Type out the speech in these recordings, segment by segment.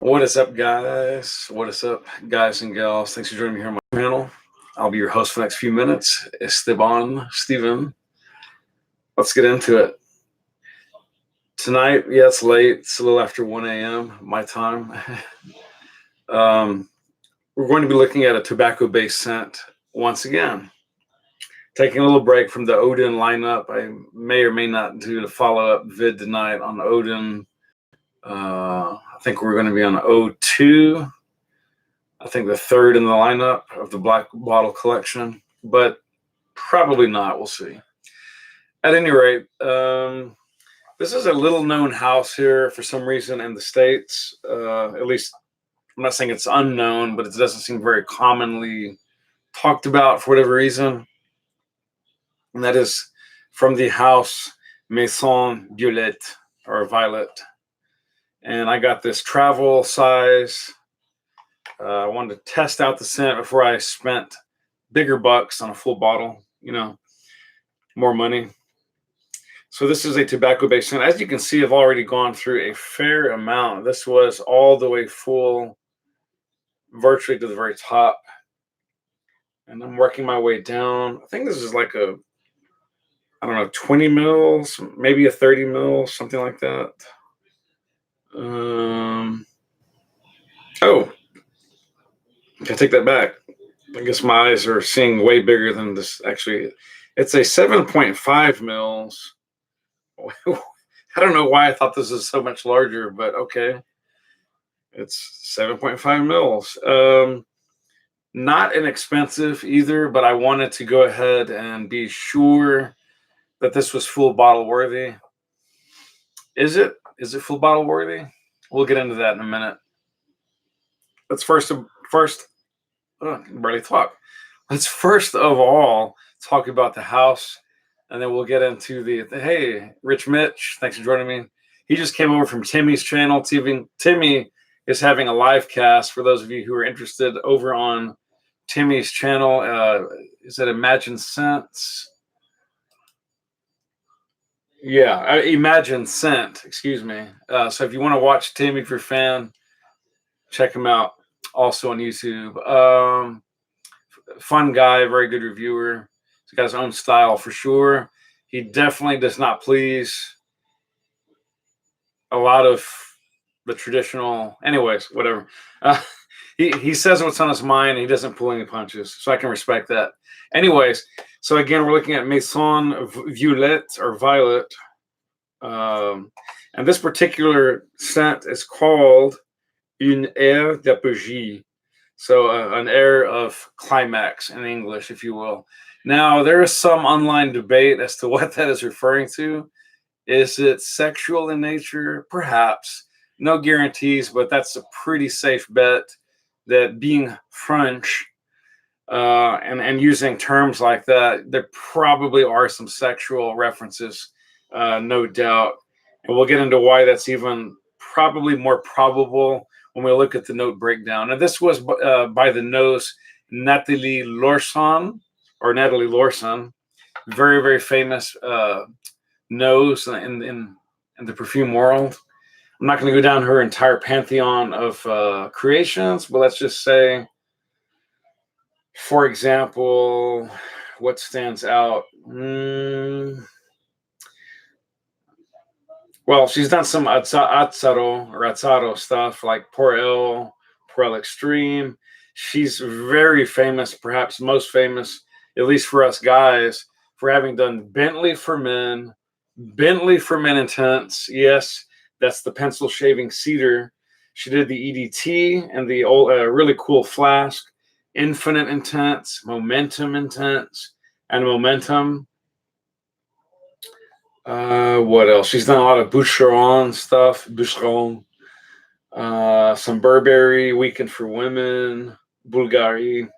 What is up, guys? What is up, guys and gals? Thanks for joining me here on my channel. I'll be your host for the next few minutes, Steven. Let's get into it. Tonight, yeah, it's late. It's a little after 1 a.m. my time. We're going to be looking at a tobacco-based scent once again. Taking a little break from the Odin lineup. I may or may not do the follow-up vid tonight on Odin. I think we're going to be on O2. I think the third in the lineup of the Black Bottle collection, but probably not. We'll see. At any rate, this is a little known house here for some reason in the States. At least, I'm not saying it's unknown, but it doesn't seem very commonly talked about for whatever reason. And that is from the house Maison Violet. And I got this travel size. I wanted to test out the scent before I spent bigger bucks on a full bottle, more money. So this is a tobacco-based scent. As you can see, I've already gone through a fair amount. This was all the way full, virtually to the very top. And I'm working my way down. I think this is like a, 20 mils, maybe a 30 mils, something like that. Oh, I take that back. I guess my eyes are seeing way bigger than this. Actually, it's a 7.5 mils. I don't know why I thought this is so much larger, but okay. It's 7.5 mils. Not inexpensive either, but I wanted to go ahead and be sure that this was full bottle worthy. Is it? Is it full bottle worthy? We'll get into that in a minute. Let's first barely talk. Let's first of all talk about the house, and then we'll get into hey, Rich Mitch, thanks for joining me. He just came over from Timmy's channel. Timmy is having a live cast for those of you who are interested over on Timmy's channel. Is it Imagine Scents? Yeah, Imagine Scent, excuse me. So if you want to watch Timmy, if you're a fan, check him out. Also on YouTube. Fun guy, very good reviewer. He's got his own style for sure. He definitely does not please a lot of the traditional. Anyways, whatever. He says what's on his mind. And he doesn't pull any punches, so I can respect that. Anyways, so again, we're looking at Maison Violet. And this particular scent is called Une aire d'apogée. So an air of climax in English, if you will. Now, there is some online debate as to what that is referring to. Is it sexual in nature? Perhaps. No guarantees, but that's a pretty safe bet that being French and using terms like that, there probably are some sexual references, no doubt. And we'll get into why that's even probably more probable when we look at the note breakdown. And this was by the nose Natalie Lorson, very, very famous nose in the perfume world. I'm not going to go down her entire pantheon of creations, but let's just say, for example, what stands out? Well, she's done some Azzaro stuff like Pour Extreme. She's very famous, perhaps most famous, at least for us guys, for having done Bentley for Men Intense. Yes, that's the pencil shaving cedar. She did the EDT and the old, really cool flask, Infinite Intense, Momentum Intense, and Momentum. What else? She's done a lot of Boucheron stuff. Some Burberry, Weekend for Women, Bulgari,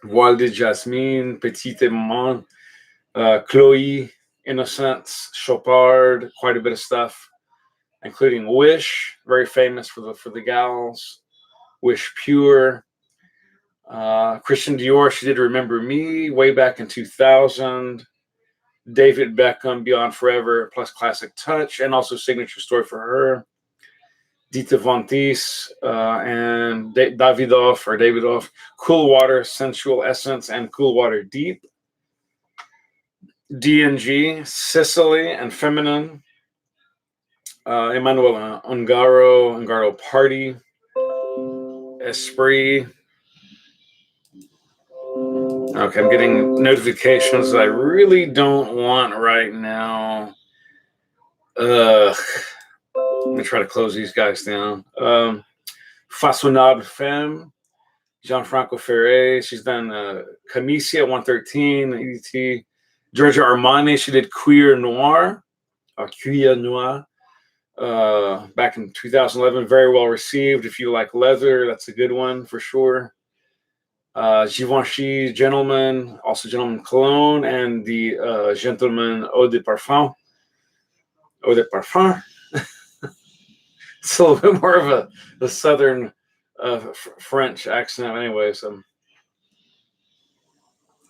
Voile de Jasmine, Petite Maman, Chloe, Innocence, Chopard, quite a bit of stuff, including Wish, very famous for the gals. Wish Pure. Christian Dior, she did Remember Me way back in 2000. David Beckham, Beyond Forever, plus Classic Touch, and also Signature Story for her. Dita Vontis, and Davidoff, Cool Water Sensual Essence and Cool Water Deep. D&G, Sicily and Feminine. Emmanuel Ungaro Party. Esprit. Okay, I'm getting notifications that I really don't want right now. Let me try to close these guys down. Façonnable Femme, Gianfranco Ferre. She's done Camicia 113, EDT. Giorgio Armani, she did Queer Noir, back in 2011. Very well received. If you like leather, that's a good one for sure. Givenchy Gentleman, also Gentleman Cologne, and the Gentleman Eau de Parfum. Eau de Parfum. It's a little bit more of a southern French accent anyway. So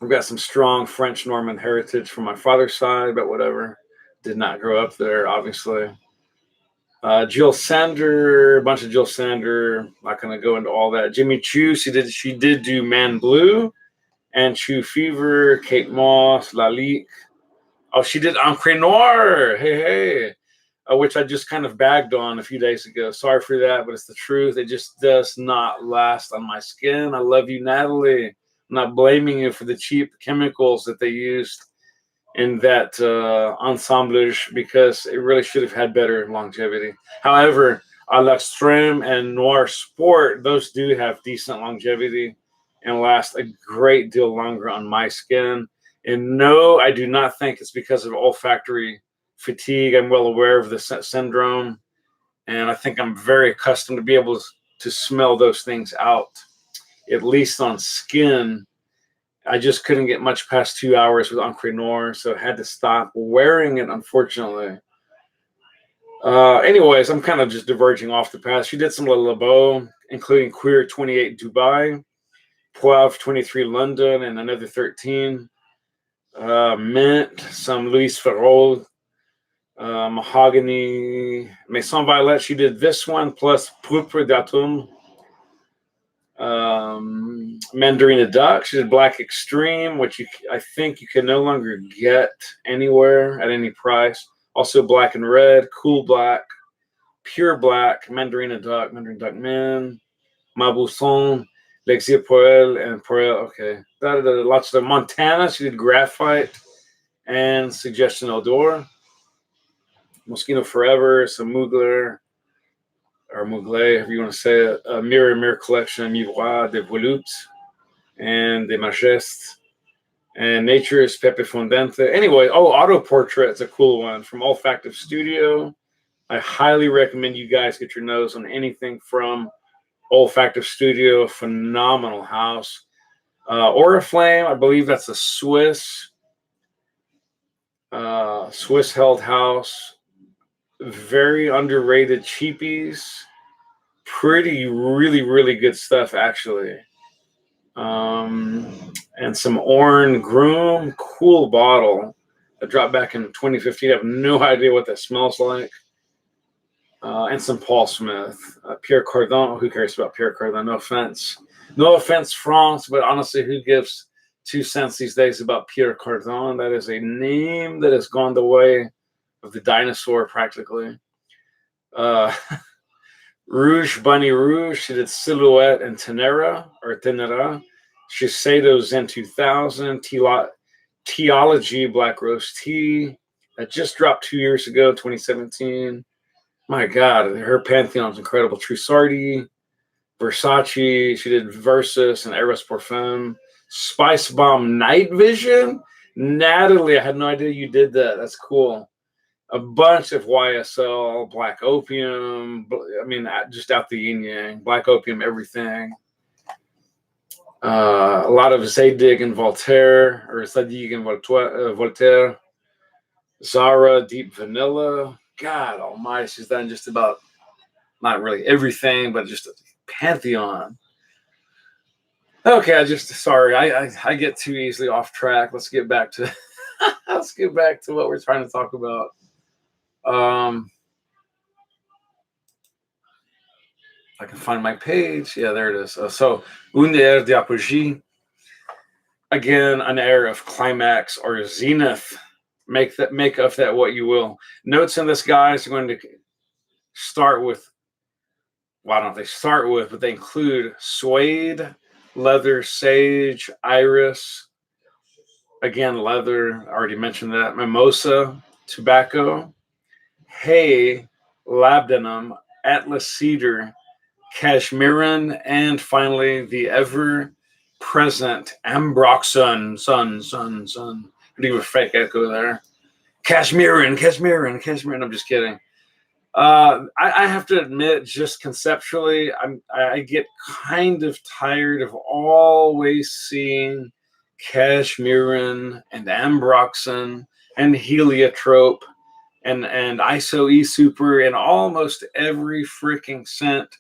I've got some strong French Norman heritage from my father's side, but whatever. Did not grow up there, obviously. Jill Sander, a bunch of Jill Sander. Not going to go into all that. Jimmy Choo, she did do Man Blue and Chew Fever, Kate Moss, Lalique. Oh, she did Encre Noir. Hey. Which I just kind of bagged on a few days ago. Sorry for that, but it's the truth. It just does not last on my skin. I love you, Natalie. I'm not blaming you for the cheap chemicals that they used in that assemblage, because it really should have had better longevity. However, à l'extrême and Noir Sport, those do have decent longevity and last a great deal longer on my skin. And no, I do not think it's because of olfactory fatigue. I'm well aware of the syndrome, and I think I'm very accustomed to be able to smell those things out, at least on skin. I just couldn't get much past 2 hours with Encre Noir, so I had to stop wearing it, unfortunately. Anyways, I'm kind of just diverging off the path. She did some Le Labo, including Queer 28 Dubai, Poivre 23 London, and another 13. Mint, some Louis Ferrol, Mahogany, Maison Violet. She did this one plus Pourpre d'Atum. Mandarina Duck. She did Black Extreme, which I think you can no longer get anywhere at any price. Also Black and Red, Cool Black, Pure Black, Mandarina Duck Men, Mabusson, L'Exil Poel, and Poel. Okay. Lots of Montana. She did Graphite and Suggestion Odor. Mosquito Forever, some Mugler, or Mugler, however you want to say it. Mirror Collection, Miroir de Volutes, and De Majestes. And Nature's Pepe Fondente. Anyway, Auto Portrait's a cool one from Olfactive Studio. I highly recommend you guys get your nose on anything from Olfactive Studio. Phenomenal house. Oriflame, I believe that's a Swiss held house. Very underrated cheapies. Really good stuff, actually. And some Oran Groom, cool bottle that dropped back in 2015. I have no idea what that smells like. And some Paul Smith, Pierre Cardin. Who cares about Pierre Cardin? No offense, France, but honestly, who gives 2 cents these days about Pierre Cardin? That is a name that has gone the way of the dinosaur, practically. Rouge Bunny Rouge. She did Silhouette and Tenera. Shiseido Zen 2000. Teology Black Rose Tea. That just dropped 2 years ago, 2017. My God, her Pantheon's incredible. Trussardi, Versace. She did Versus and Eros Parfum. Spice Bomb Night Vision. Natalie, I had no idea you did that. That's cool. A bunch of YSL, Black Opium. I mean, just out the yin yang. Black Opium, everything. A lot of Zadig and Voltaire, or Zadig and Voltaire. Zara, Deep Vanilla. God almighty, she's done just about, not really everything, but just a pantheon. Okay, I get too easily off track. Let's get back to what we're trying to talk about. I can find my page. Yeah, there it is. So, un air d'apogée. Again, an air of climax or zenith. Make of that what you will. Notes in this, guys, are going to start with, well, I don't know if they start with, but they include suede, leather, sage, iris. Again, leather, I already mentioned that. Mimosa, tobacco, hay, labdanum, atlas cedar, cashmeran, and finally the ever present ambroxan. Sun. I do a fake echo there. Cashmeran. I'm just kidding. I have to admit, just conceptually, I get kind of tired of always seeing cashmeran and ambroxan and heliotrope and iso e super in almost every freaking scent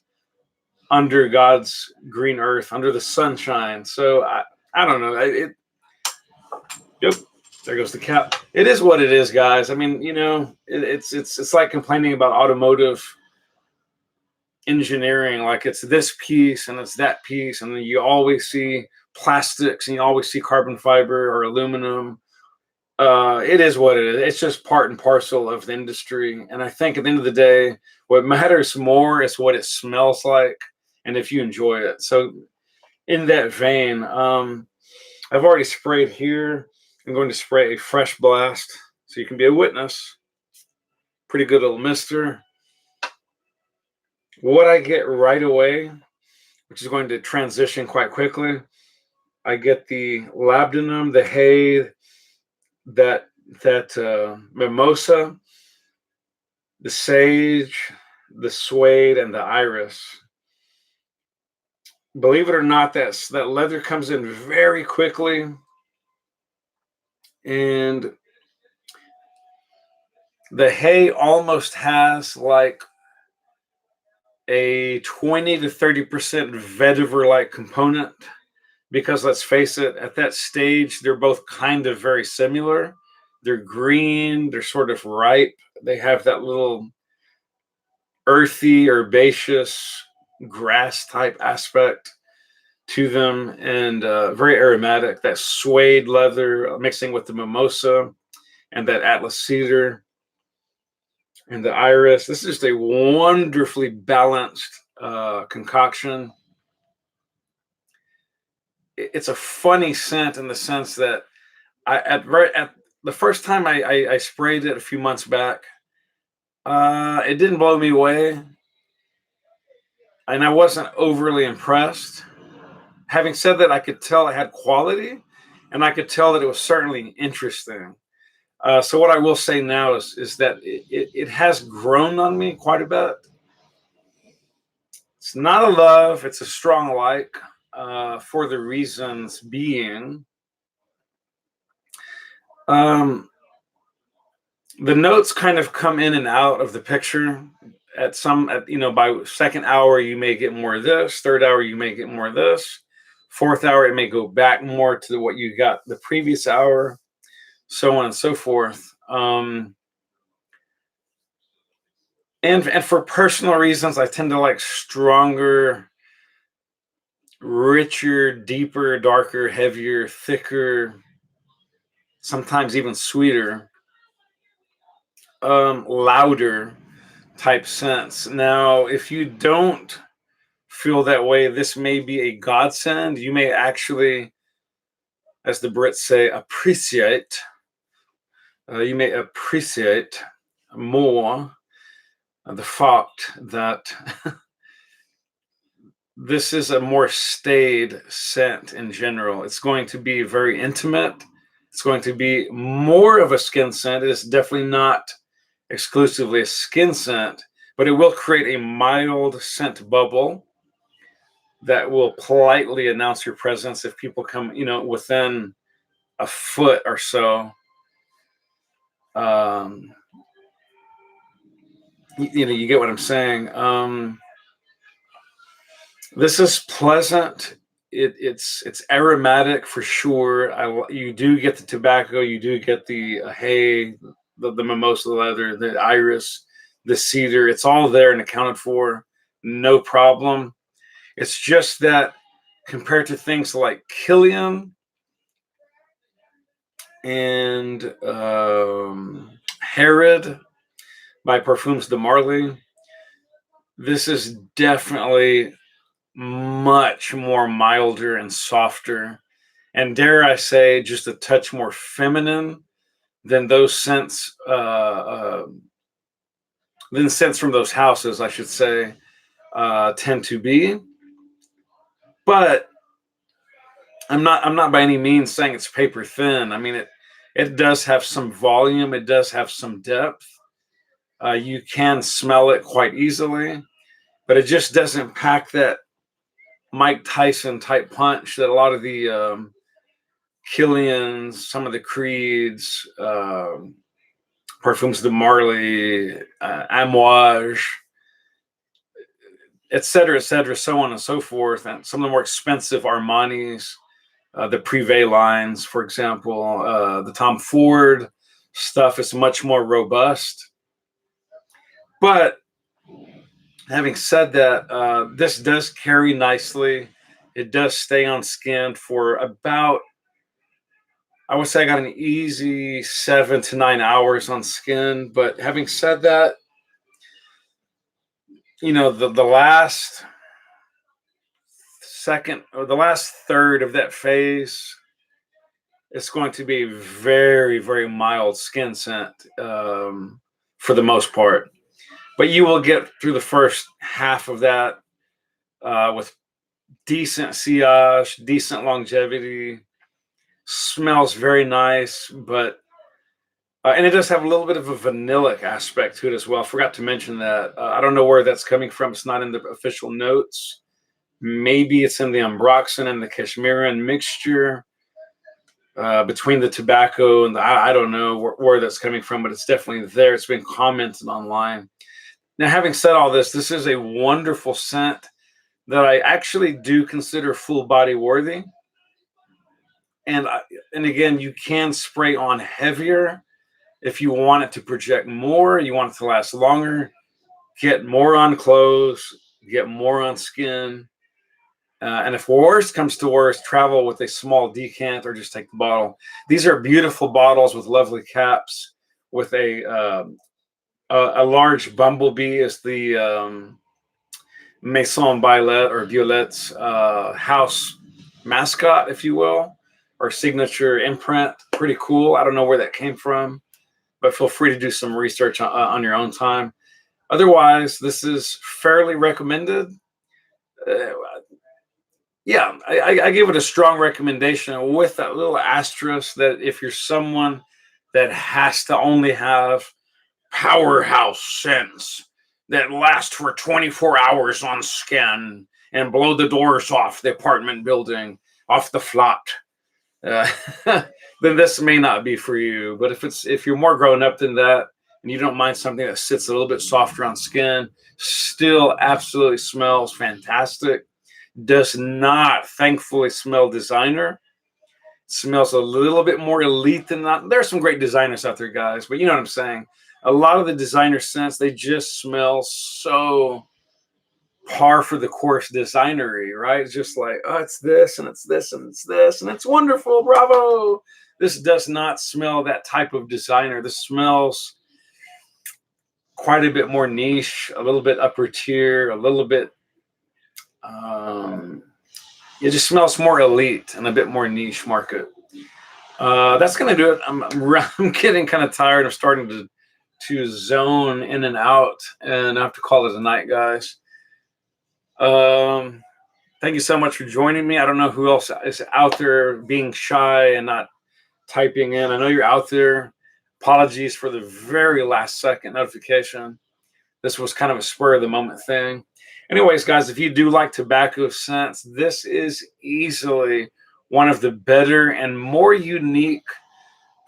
under God's green earth, under the sunshine. So I don't know. Yep. There goes the cap. It is what it is, guys. I mean, it's like complaining about automotive engineering, like it's this piece and it's that piece, and then you always see plastics and you always see carbon fiber or aluminum. It is what it is. It's just part and parcel of the industry. And I think at the end of the day, what matters more is what it smells like and if you enjoy it. So in that vein, I've already sprayed here. I'm going to spray a fresh blast so you can be a witness. Pretty good little mister. What I get right away, which is going to transition quite quickly, I get the labdanum, the hay, that mimosa, the sage, the suede, and the iris. Believe it or not, that leather comes in very quickly, and the hay almost has like a 20 to 30% vetiver-like component, because let's face it, at that stage, they're both kind of very similar. They're green, they're sort of ripe. They have that little earthy, herbaceous, grass type aspect to them, and very aromatic. That suede leather mixing with the mimosa and that atlas cedar and the iris. This is just a wonderfully balanced concoction. It's a funny scent in the sense that at the first time I sprayed it a few months back, it didn't blow me away, and I wasn't overly impressed. Having said that, I could tell it had quality, and I could tell that it was certainly interesting. So what I will say now is that it has grown on me quite a bit. It's not a love; it's a strong like. For the reasons being, um, the notes kind of come in and out of the picture. By second hour you may get more of this. Third hour you may get more of this. Fourth hour it may go back more to what you got the previous hour, so on and so forth. And for personal reasons, I tend to like stronger, richer, deeper, darker, heavier, thicker, sometimes even sweeter, louder type scents. Now, if you don't feel that way, this may be a godsend. You may actually, as the Brits say, appreciate. You may appreciate more the fact that this is a more staid scent in general. It's going to be very intimate. It's going to be more of a skin scent. It is definitely not exclusively a skin scent, but it will create a mild scent bubble that will politely announce your presence if people come, within a foot or so. You get what I'm saying. This is pleasant. It's aromatic for sure. You do get the tobacco. You do get the hay, the mimosa leather, the iris, the cedar. It's all there and accounted for. no problem. It's just that compared to things like Killian and Herod by Parfums de Marly, this is definitely much more milder and softer, and dare I say, just a touch more feminine than those scents, than scents from those houses, I should say, tend to be. But I'm not by any means saying it's paper thin. I mean, it does have some volume. It does have some depth. You can smell it quite easily, but it just doesn't pack that Mike Tyson type punch that a lot of the Killians, some of the Creeds, Parfums de Marly, Amouage, et cetera, so on and so forth, and some of the more expensive Armanis, the Privé lines, for example, the Tom Ford stuff is much more robust. But having said that, this does carry nicely. It does stay on skin for about, I would say I got an easy 7 to 9 hours on skin. But having said that, the last second or the last third of that phase, it's going to be very, very mild skin scent for the most part. But you will get through the first half of that with decent sillage, decent longevity, smells very nice, but and it does have a little bit of a vanillic aspect to it as well. Forgot to mention that. I don't know where that's coming from. It's not in the official notes. Maybe it's in the Ambroxan and the Cashmeran mixture between the tobacco and I don't know where that's coming from, but it's definitely there. It's been commented online. Now, having said all this, this is a wonderful scent that I actually do consider full body worthy. And again, you can spray on heavier if you want it to project more, you want it to last longer, get more on clothes, get more on skin. And if worst comes to worst, travel with a small decant or just take the bottle. These are beautiful bottles with lovely caps, with a large bumblebee as the Maison Violette's house mascot, if you will, or signature imprint. Pretty cool. I don't know where that came from, but feel free to do some research on your own time. Otherwise, this is fairly recommended. Yeah, I give it a strong recommendation with that little asterisk that if you're someone that has to only have powerhouse scents that last for 24 hours on skin and blow the doors off the apartment building, off the flat, then this may not be for you. But if you're more grown up than that and you don't mind something that sits a little bit softer on skin, still absolutely smells fantastic, does not thankfully smell designer, smells a little bit more elite than that. There's some great designers out there, guys, but you know what I'm saying. A lot of the designer scents, they just smell so par for the course designery, right? It's just like, oh, it's this and it's this and it's this and it's wonderful, bravo. This does not smell that type of designer. This smells quite a bit more niche, a little bit upper tier, a little bit it just smells more elite and a bit more niche market. That's gonna do it. I'm getting kind of tired. I'm starting to zone in and out, and I have to call it a night, guys. Thank you so much for joining me. I don't know who else is out there being shy and not typing in. I know you're out there. Apologies for the very last second notification. This was kind of a spur of the moment thing. Anyways, guys, if you do like tobacco scents, this is easily one of the better and more unique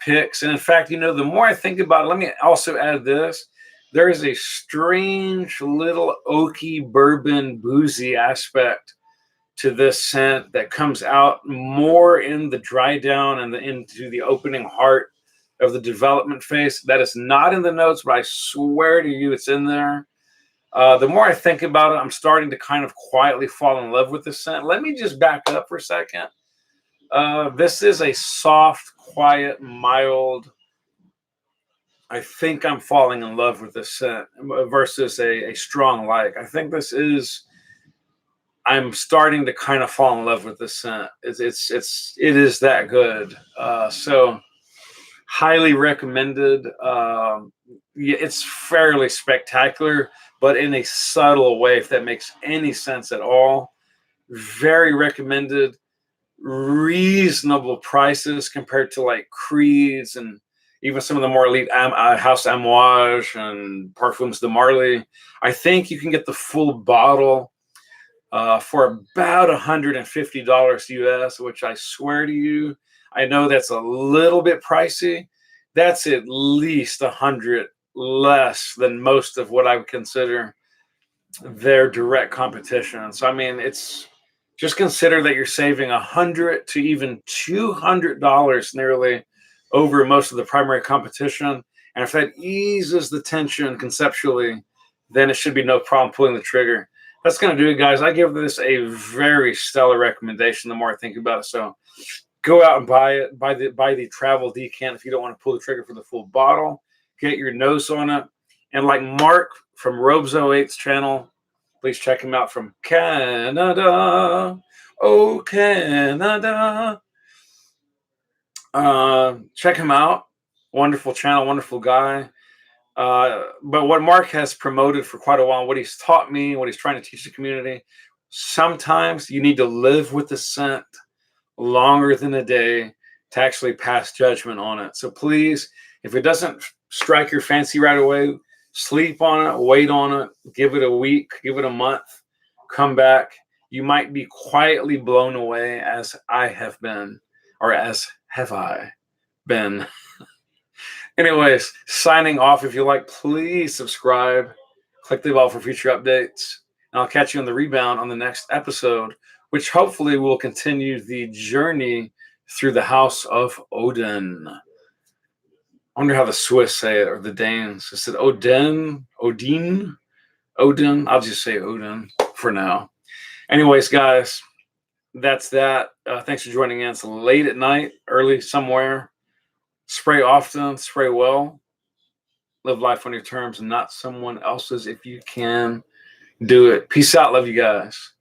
picks. And in fact, the more I think about it, let me also add this. There is a strange little oaky bourbon boozy aspect to this scent that comes out more in the dry down and into the opening heart of the development phase. That is not in the notes, but I swear to you it's in there. The more I think about it, I'm starting to kind of quietly fall in love with the scent. Let me just back up for a second. This is a soft, quiet, mild. I think I'm falling in love with this scent versus a strong like. I think this is. I'm starting to kind of fall in love with this scent. It is that good. So highly recommended. Yeah, it's fairly spectacular, but in a subtle way, if that makes any sense at all. Very recommended. Reasonable prices compared to like Creeds and even some of the more elite House Amouage and Parfums de Marly. I think you can get the full bottle for about $150 US, which I swear to you, I know that's a little bit pricey. That's at least 100 less than most of what I would consider their direct competition. So I mean, it's just consider that you're saving $100 to even $200 nearly over most of the primary competition. And if that eases the tension conceptually, then it should be no problem pulling the trigger. That's going to do it, guys. I give this a very stellar recommendation the more I think about it. So go out and buy it. Buy the travel decant if you don't want to pull the trigger for the full bottle. Get your nose on it. And like Mark from Robes08's channel, please check him out from Canada. Oh, Canada. Check him out. Wonderful channel, wonderful guy. But what Mark has promoted for quite a while, what he's taught me, what he's trying to teach the community, sometimes you need to live with the scent longer than a day to actually pass judgment on it. So please, if it doesn't strike your fancy right away, sleep on it, wait on it, give it a week, give it a month, come back. You might be quietly blown away as I have been, or as have I been. Anyways, signing off. If you like, please subscribe. Click the bell for future updates. And I'll catch you on the rebound on the next episode, which hopefully will continue the journey through the House of Odin. I wonder how the Swiss say it, or the Danes. Is it Odin? Odin? Odin? I'll just say Odin for now. Anyways, guys, that's that. Thanks for joining in. It's late at night, early somewhere. Spray often, spray well. Live life on your terms and not someone else's if you can. Do it. Peace out. Love you guys.